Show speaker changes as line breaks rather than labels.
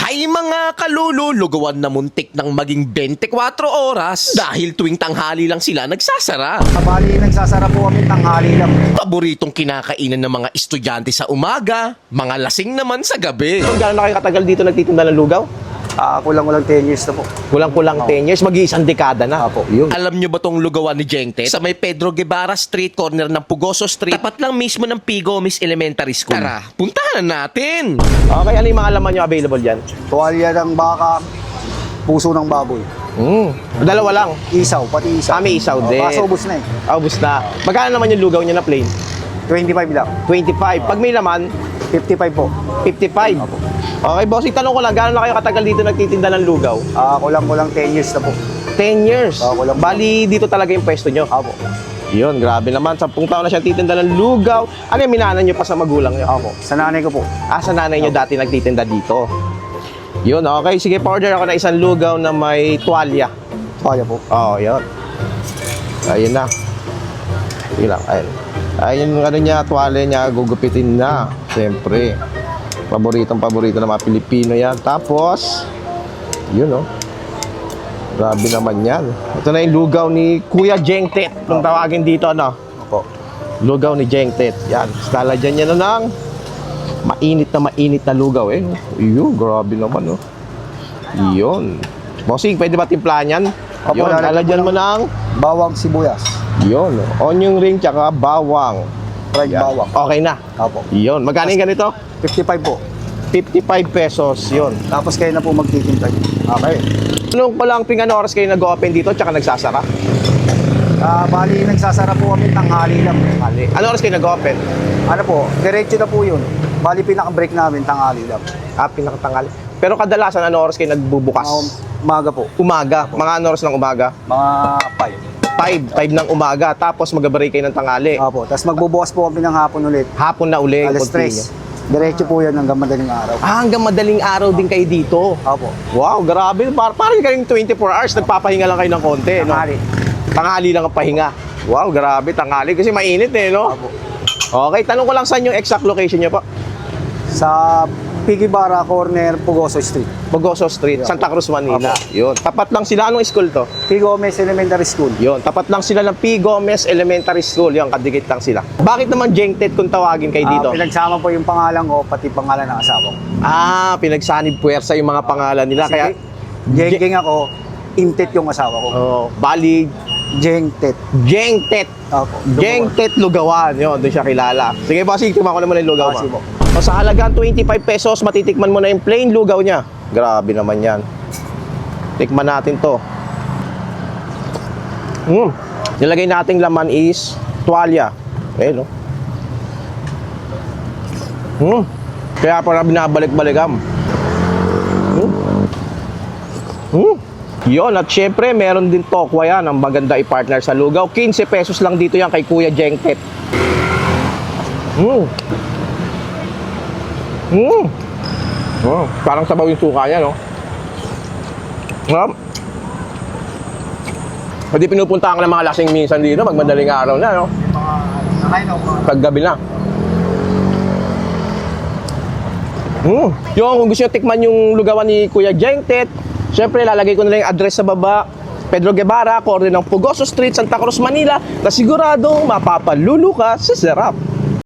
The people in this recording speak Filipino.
Hay mga kalululugawan na muntik ng maging 24 oras dahil tuwing tanghali lang sila nagsasara.
Bali, nagsasara po kami tanghali lang.
Paboritong kinakainan ng mga estudyante sa umaga, mga lasing naman sa gabi.
Kung gaano na kayo katagal dito nagtitinda ng lugaw?
Kulang-kulang 10 years na po.
Kulang-kulang 10 years, mag-iisang dekada na.
Apo.
Yun.
Alam nyo ba tong lugawan ni Jengtet? Sa may Pedro Guevara Street, corner ng Pugoso Street, tapat lang mismo ng P. Gomez Elementary School. Tara, puntahan natin!
Okay, ano yung mga laman nyo available dyan?
Tuwalya ng baka, puso ng baboy.
Dalawa lang.
Isaw, pati isaw.
May isaw din.
Kaso ubos na eh.
Ubus na. Magkano naman yung lugaw nyo na plain?
25 lang.
25. Pag may laman,
55 po.
55. Okay, bossing, tanong ko lang, gaano na kayo katagal dito nagtitinda ng lugaw?
Kulang-kulang 10 years na po.
10 years.
Kulang.
Bali, dito talaga yung pwesto nyo.
Apo.
Yun, grabe naman. 10 taon na siya titinda ng lugaw. Ano yung minanan nyo pa sa magulang nyo?
Apo. Sa nanay ko po.
Sa nanay nyo dati nagtitinda dito. Yun, okay. Sige, order ako na isang lugaw na may tuwalya.
Tuwalya po.
Oo, yun. Ayun na. Sige lang, ayun. Ayun yung ano niya, tuwalya niya, gugupitin na. Siyempre. Paborito ng mga Pilipino yan. Tapos, yun oh. Grabe naman yan. Ito na yung lugaw ni Kuya Jengtet. Kung tawagin dito, no?
Opo.
Lugaw ni Jengtet. Yan. Lalagyan niya na ng mainit na lugaw eh. Iyo, grabe naman oh. Yun. Bossing, pwede ba timplahan yan?
Opo,
Yun, lalagyan mo ng
bawang sibuyas.
yun. Onion ring tsaka bawang.
Fried
Yan.
bawang.
Okay na.
Opo.
Yun. Magkano yung ganito?
55 po.
55 pesos. Yun.
Tapos kayo na po magtitintay. Okay.
Anong palang ano oras kayo nag-open dito tsaka nagsasara?
Bali, nagsasara po kami tanghali lang.
Ano oras kayo nag-open?
Ano po, diretso na po yun. Bali, pinaka-break namin tanghali lang.
Pinakatangali. Pero kadalasan ano oras kayo nagbubukas?
Umaga po.
Umaga. Mga ano oras ng umaga?
Mga
5 ng umaga. Tapos mag-break kayo ng tangali.
5. Opo. Tapos magbubukas po kami ng hapon ulit.
Hapon na uli.
Alas 3. Diretso po yan hanggang madaling araw.
Hanggang madaling araw din kayo dito.
Opo.
Wow, grabe. Parang kayong 24 hours. Nagpapahinga lang kayo ng konti.
Tanghali.
No? Tanghali lang ang pahinga. Wow, grabe. Tanghali. Kasi mainit eh, no?
Opo.
Okay, tanong ko lang saan yung exact location nyo po?
Sa Pigibara Corner, Pugoso Street.
Pugoso Street, Santa Cruz, Manila. Yun. Tapat lang sila. Anong school to?
P. Gomez Elementary School.
Yun. Tapat lang sila ng P. Gomez Elementary School. Yun, kadikit lang sila. Bakit naman Jengtet kung tawagin kayo dito?
Pinagsama po yung pangalan ko, pati pangalan ng asawa ko.
Pinagsanib puwersa yung mga pangalan nila. Kaya,
Jengking ako, Intet yung asawa ko.
Bali,
Jengtet.
Jengtet.
Opo.
Jengtet Lugawan. Yun, doon siya kilala. Sige, bossing, tingnan ko naman yung lugaw mo.
Sige po.
O sa halagang 25 pesos, matitikman mo na yung plain lugaw niya. Grabe naman yan. Tikman natin to. Nilagay nating laman is tuwalya. No? Kaya para binabalik-balikam. Yun, at syempre, meron din tokwa yan. Ang maganda i-partner sa lugaw. 15 pesos lang dito yan kay Kuya Jengtet. Parang sabaw yung suka niya, no? Pwede pinupuntahan ka ng mga lasing minsan dito pag madaling araw na, no? Paggabi na. Yung kung gusto nyo tikman yung lugawan ni Kuya Jengtet, syempre lalagay ko na lang yung address sa baba. Pedro Guevara, corner ng Pugoso Street, Santa Cruz, Manila, na siguradong mapapalulu ka sa sarap.